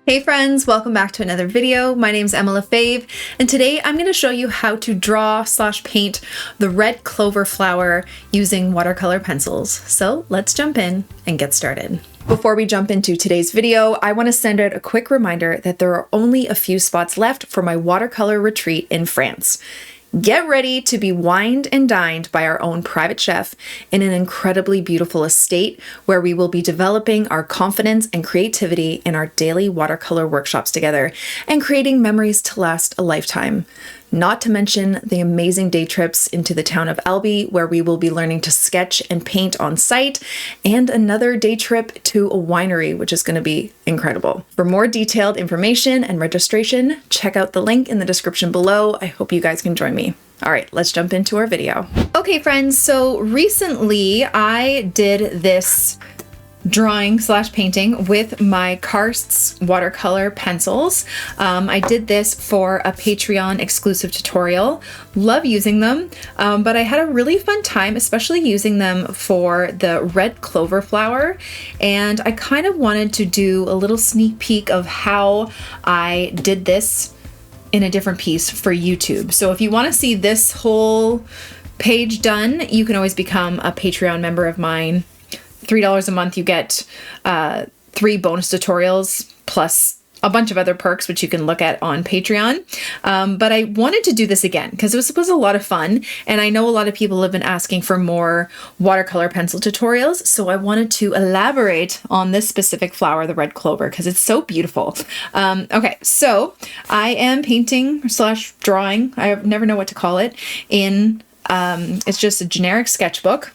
Hey friends, welcome back to another video. My name's Lefebvre, and today I'm going to show you how to draw/paint the red clover flower using watercolor pencils. So let's jump in and get started. Before we jump into today's video, I want to send out a quick reminder that there are only a few spots left for my watercolor retreat in France. Get ready to be wined and dined by our own private chef in an incredibly beautiful estate where we will be developing our confidence and creativity in our daily watercolor workshops together and creating memories to last a lifetime. Not to mention the amazing day trips into the town of Albi where we will be learning to sketch and paint on site, and another day trip to a winery, which is going to be incredible. For more detailed information and registration, check out the link in the description below. I hope you guys can join me. All right, let's jump into our video. Okay, friends, so recently I did this drawing/painting with my Karst's watercolor pencils. I did this for a Patreon exclusive tutorial. Love using them, but I had a really fun time, especially using them for the red clover flower. And I kind of wanted to do a little sneak peek of how I did this in a different piece for YouTube. So if you want to see this whole page done, you can always become a Patreon member of mine. $3 a month, you get 3 bonus tutorials plus a bunch of other perks, which you can look at on Patreon. But I wanted to do this again because it was a lot of fun. And I know a lot of people have been asking for more watercolor pencil tutorials. So I wanted to elaborate on this specific flower, the red clover, because it's so beautiful. Okay, so I am painting/drawing. I never know what to call it. It's just a generic sketchbook.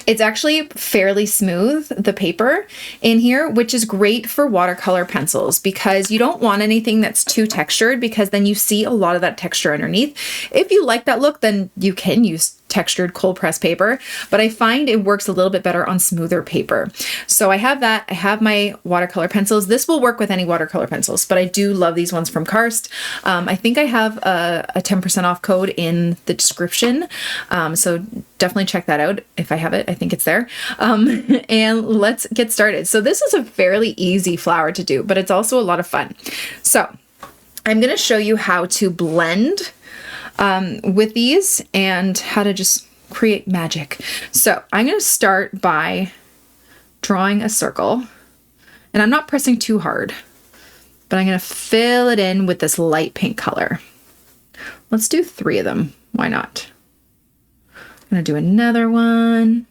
It's actually fairly smooth, the paper in here, which is great for watercolor pencils because you don't want anything that's too textured because then you see a lot of that texture underneath. If you like that look, then you can use textured cold press paper, but I find it works a little bit better on smoother paper. So I have that. I have my watercolor pencils. This will work with any watercolor pencils, but I do love these ones from Karst. I think I have a 10% off code in the description. So definitely check that out if I have it. I think it's there. And let's get started. So this is a fairly easy flower to do, but it's also a lot of fun. So I'm going to show you how to blend with these and how to just create magic. So I'm going to start by drawing a circle, and I'm not pressing too hard, but I'm going to fill it in with this light pink color. Let's do 3 of them. Why not? I'm going to do another one.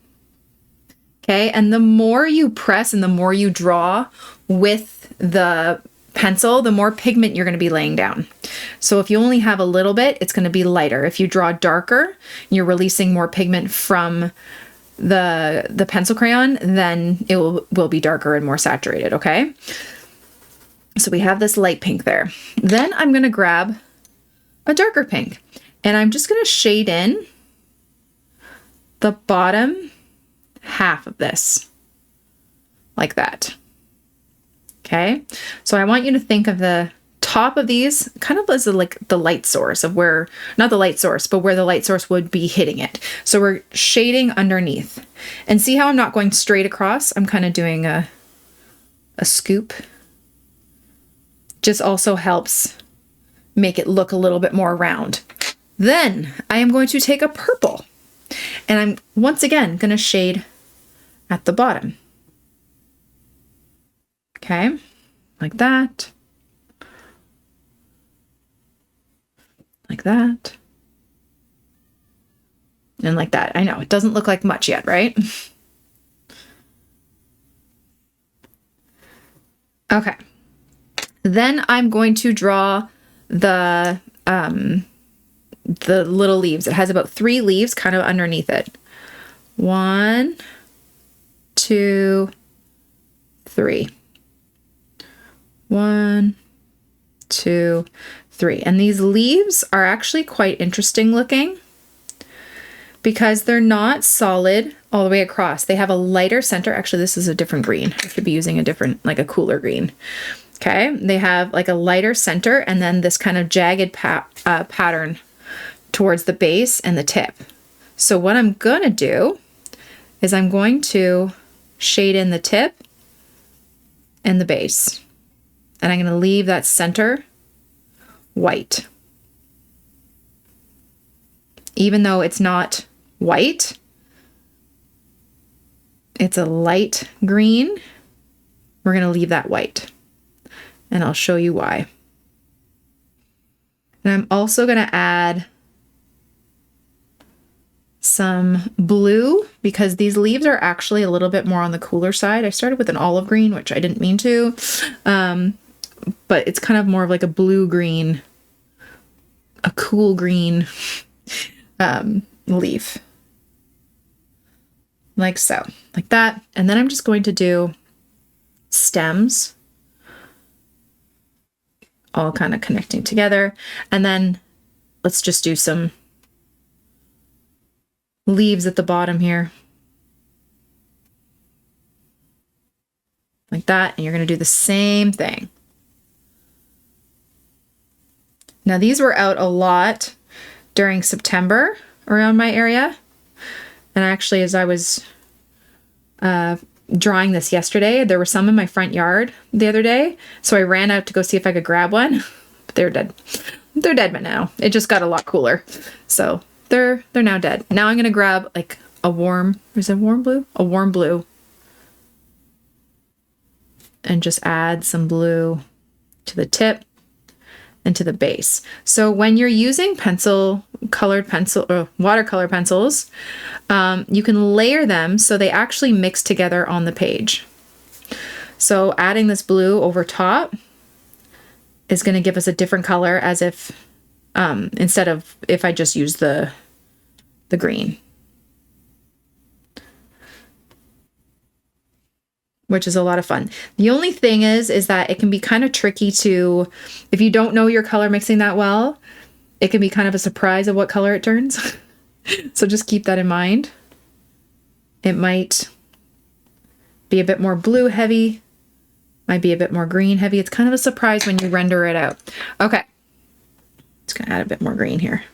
Okay. And the more you press and the more you draw with the pencil, the more pigment you're going to be laying down. So if you only have a little bit, it's going to be lighter. If you draw darker, you're releasing more pigment from the pencil crayon, then it will be darker and more saturated, okay? So we have this light pink there. Then I'm going to grab a darker pink, and I'm just going to shade in the bottom half of this, like that. Okay, so I want you to think of the top of these kind of as like the light source of where, not the light source, but where the light source would be hitting it. So we're shading underneath. And see how I'm not going straight across? I'm kind of doing a scoop. Just also helps make it look a little bit more round. Then I am going to take a purple, and I'm once again going to shade at the bottom. Okay, like that, like that, and like that. I know it doesn't look like much yet, right? Okay, then I'm going to draw the little leaves. It has about 3 leaves kind of underneath it. 1, 2, 3. 1, 2, 3. And these leaves are actually quite interesting looking because they're not solid all the way across. They have a lighter center. Actually, this is a different green. I should be using a different, like a cooler green. Okay. They have like a lighter center and then this kind of jagged pattern towards the base and the tip. So what I'm going to do is I'm going to shade in the tip and the base. And I'm going to leave that center white. Even though it's not white, it's a light green, we're going to leave that white. And I'll show you why. And I'm also going to add some blue because these leaves are actually a little bit more on the cooler side. I started with an olive green, which I didn't mean to, but it's kind of more of like a blue green, a cool green leaf. Like so, like that. And then I'm just going to do stems, all kind of connecting together. And then let's just do some leaves at the bottom here. Like that. And you're going to do the same thing. Now these were out a lot during September around my area. And actually, as I was drawing this yesterday, there were some in my front yard the other day. So I ran out to go see if I could grab one. But they're dead. They're dead by now. It just got a lot cooler. So they're now dead. Now I'm going to grab like a warm, is it warm blue? A warm blue. And just add some blue to the tip and to the base. So when you're using watercolor pencils, you can layer them so they actually mix together on the page. So adding this blue over top is going to give us a different color as if, instead of if I just use the green. Which is a lot of fun. The only thing is that it can be kind of tricky to, if you don't know your color mixing that well, it can be kind of a surprise of what color it turns. So just keep that in mind. It might be a bit more blue heavy, might be a bit more green heavy. It's kind of a surprise when you render it out. Okay, just gonna add a bit more green here.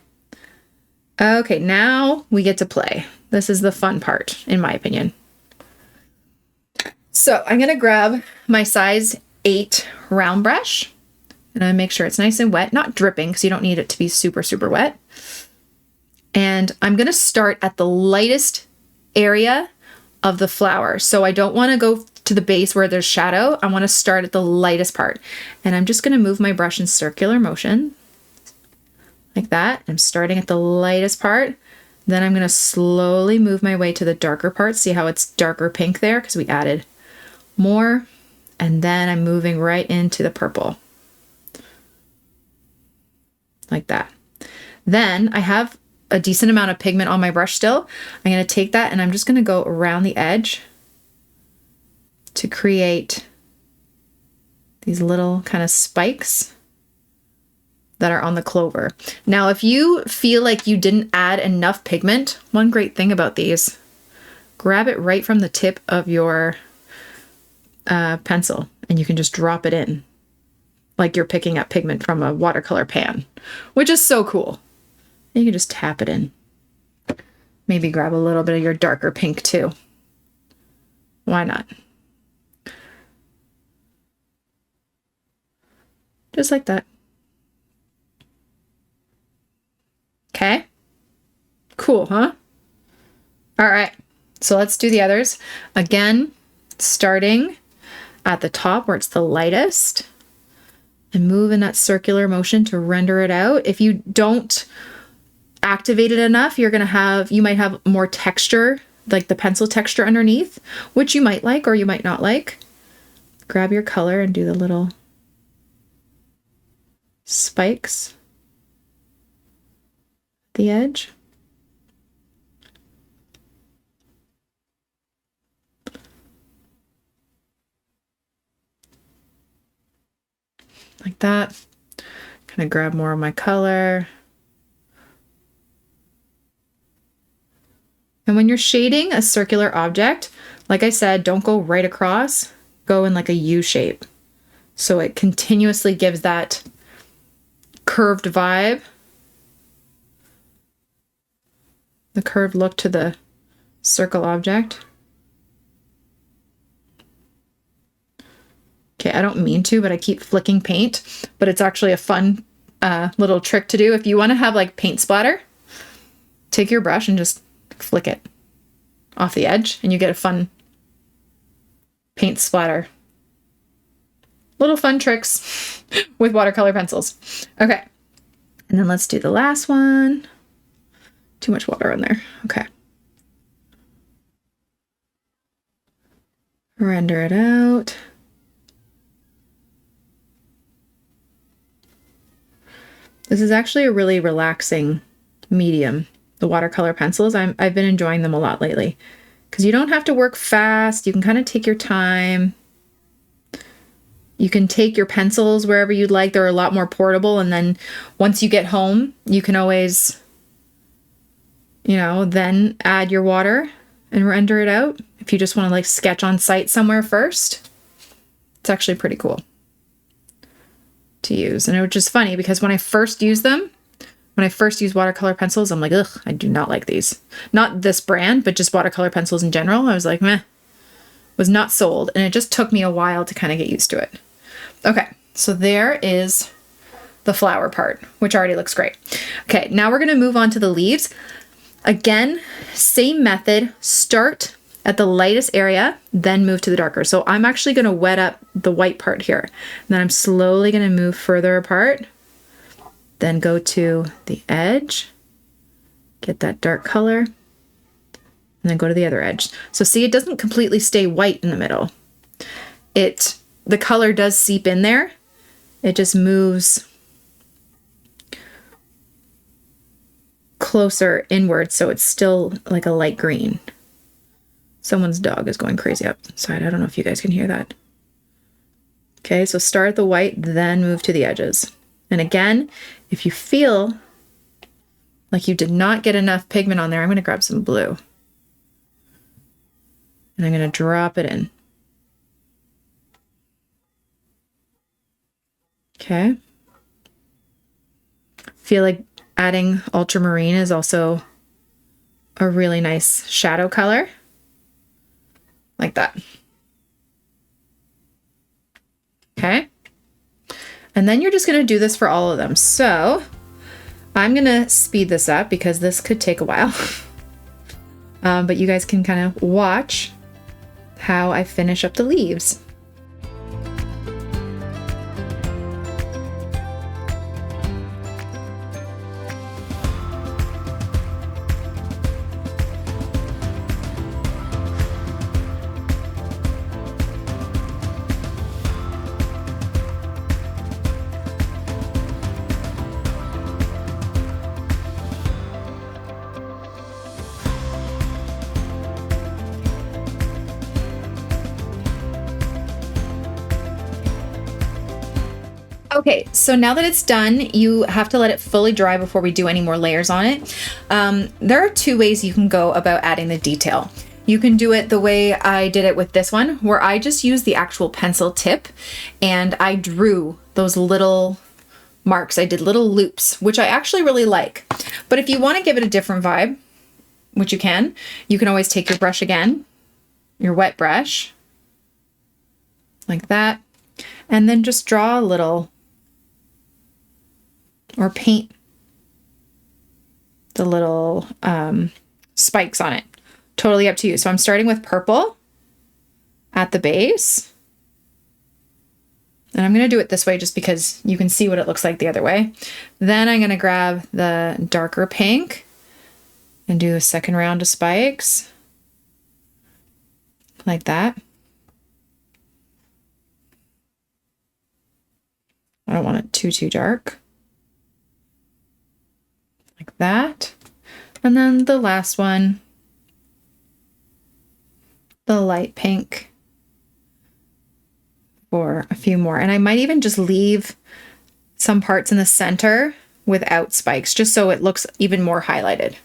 Okay, now we get to play. This is the fun part, in my opinion. So I'm going to grab my size 8 round brush and I make sure it's nice and wet, not dripping because you don't need it to be super, super wet. And I'm going to start at the lightest area of the flower. So I don't want to go to the base where there's shadow. I want to start at the lightest part. And I'm just going to move my brush in circular motion like that. I'm starting at the lightest part. Then I'm going to slowly move my way to the darker part. See how it's darker pink there because we added more, and then I'm moving right into the purple like that. Then I have a decent amount of pigment on my brush still. I'm going to take that and I'm just going to go around the edge to create these little kind of spikes that are on the clover. Now, if you feel like you didn't add enough pigment, one great thing about these, grab it right from the tip of your pencil and you can just drop it in like you're picking up pigment from a watercolor pan, which is so cool. And you can just tap it in. Maybe grab a little bit of your darker pink too. Why not? Just like that. Okay. Cool, huh? All right. So let's do the others. Again, starting at the top where it's the lightest and move in that circular motion to render it out. If you don't activate it enough, you might have more texture, like the pencil texture underneath, which you might like or you might not like. Grab your color and do the little spikes at the edge. Like that. Kind of grab more of my color. And when you're shading a circular object, like I said, don't go right across, go in like a U shape. So it continuously gives that curved vibe, the curved look to the circle object. Okay. I don't mean to, but I keep flicking paint, but it's actually a fun little trick to do. If you want to have like paint splatter, take your brush and just flick it off the edge and you get a fun paint splatter. Little fun tricks with watercolor pencils. Okay. And then let's do the last one. Too much water in there. Okay. Render it out. This is actually a really relaxing medium. The watercolor pencils, I've been enjoying them a lot lately because you don't have to work fast. You can kind of take your time. You can take your pencils wherever you'd like. They're a lot more portable. And then once you get home, you can always, you know, then add your water and render it out. If you just want to like sketch on site somewhere first, it's actually pretty cool to use. And it was just funny because when I first used them, when I first used watercolor pencils, I'm like, ugh, I do not like these. Not this brand, but just watercolor pencils in general. I was like, meh, was not sold. And it just took me a while to kind of get used to it. Okay, so there is the flower part, which already looks great. Okay, now we're gonna move on to the leaves. Again, same method, start at the lightest area, then move to the darker. So I'm actually gonna wet up the white part here. And then I'm slowly gonna move further apart, then go to the edge, get that dark color, and then go to the other edge. So see, it doesn't completely stay white in the middle. The color does seep in there. It just moves closer inward, so it's still like a light green. Someone's dog is going crazy outside. I don't know if you guys can hear that. Okay, so start at the white, then move to the edges. And again, if you feel like you did not get enough pigment on there, I'm going to grab some blue. And I'm going to drop it in. Okay. Feel like adding ultramarine is also a really nice shadow color. Like that. Okay. And then you're just going to do this for all of them. So I'm going to speed this up because this could take a while. But you guys can kind of watch how I finish up the leaves. Okay, so now that it's done, you have to let it fully dry before we do any more layers on it. There are two ways you can go about adding the detail. You can do it the way I did it with this one, where I just used the actual pencil tip and I drew those little marks. I did little loops, which I actually really like. But if you want to give it a different vibe, which you can always take your brush again, your wet brush, like that, and then just draw a little, or paint the little spikes on it. Totally up to you. So I'm starting with purple at the base. And I'm going to do it this way just because you can see what it looks like the other way. Then I'm going to grab the darker pink and do a second round of spikes. Like that. I don't want it too dark. Like that. And then the last one, the light pink for a few more. And I might even just leave some parts in the center without spikes, just so it looks even more highlighted.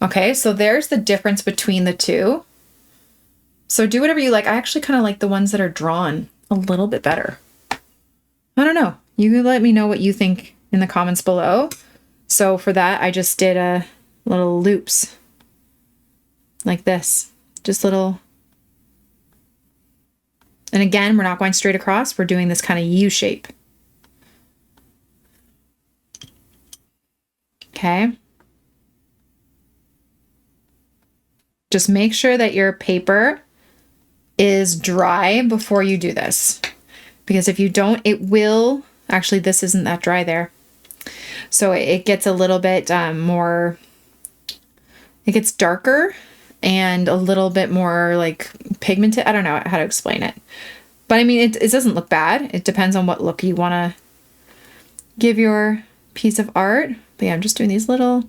Okay, so there's the difference between the two. So do whatever you like. I actually kind of like the ones that are drawn a little bit better. I don't know. You can let me know what you think in the comments below. So for that, I just did a little loops like this, just little, And again, we're not going straight across. We're doing this kind of U shape. Okay. Just make sure that your paper is dry before you do this. Because if you don't, it will, actually this isn't that dry there. So it gets a little bit more, it gets darker and a little bit more like pigmented. I don't know how to explain it. But I mean, it doesn't look bad. It depends on what look you want to give your piece of art. But yeah, I'm just doing these little,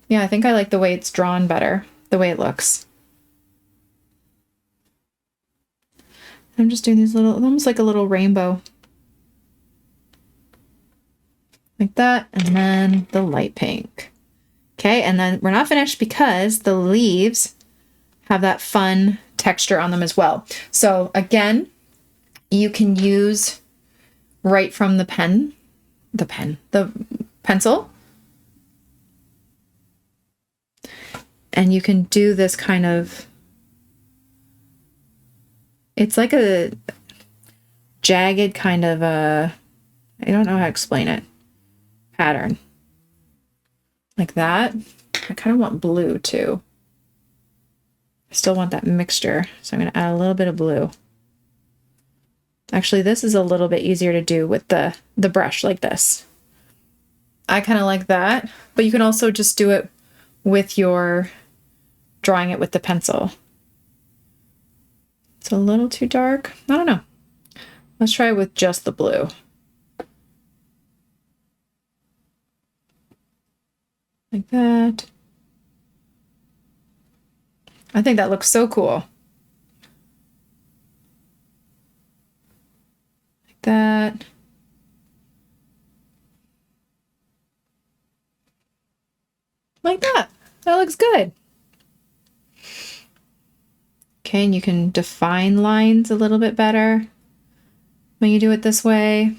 yeah, I think I like the way it's drawn better, the way it looks. I'm just doing these little, almost like a little rainbow. Like that, and then the light pink. Okay, and then we're not finished because the leaves have that fun texture on them as well. So again, you can use right from the pencil. And you can do this kind of, it's like a jagged kind of a, I don't know how to explain it, pattern. Like that. I kind of want blue too. I still want that mixture, so I'm going to add a little bit of blue. Actually, this is a little bit easier to do with the brush like this. I kind of like that, but you can also just do it with your drawing it with the pencil. It's a little too dark. I don't know. Let's try it with just the blue. Like that. I think that looks so cool. Like that. Like that. That looks good. Okay, and you can define lines a little bit better when you do it this way.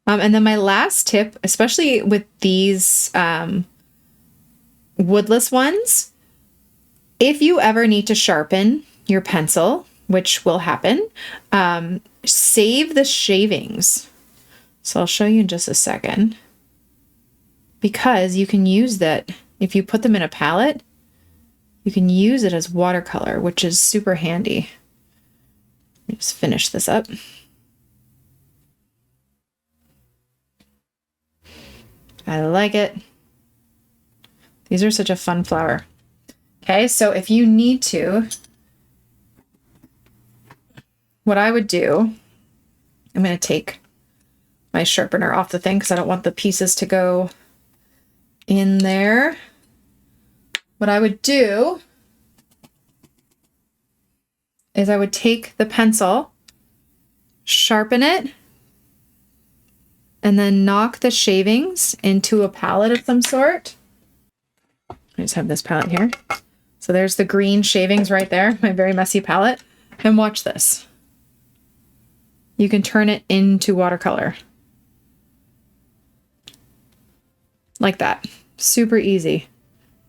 And then my last tip, especially with these woodless ones, if you ever need to sharpen your pencil, which will happen, save the shavings. So I'll show you in just a second. Because you can use that, if you put them in a palette, you can use it as watercolor, which is super handy. Let me just finish this up. I like it. These are such a fun flower. Okay, so if you need to, what I would do, I'm going to take my sharpener off the thing because I don't want the pieces to go in there. What I would do is I would take the pencil, sharpen it, and then knock the shavings into a palette of some sort. I just have this palette here. So there's the green shavings right there, my very messy palette. And watch this. You can turn it into watercolor. Like that. Super easy.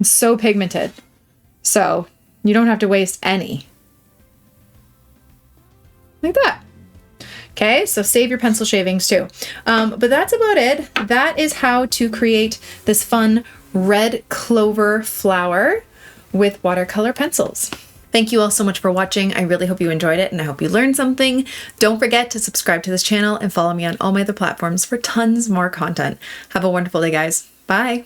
It's so pigmented. So you don't have to waste any. Like that. Okay, so save your pencil shavings too. But that's about it. That is how to create this fun red clover flower with watercolor pencils. Thank you all so much for watching. I really hope you enjoyed it and I hope you learned something. Don't forget to subscribe to this channel and follow me on all my other platforms for tons more content. Have a wonderful day, guys. Bye.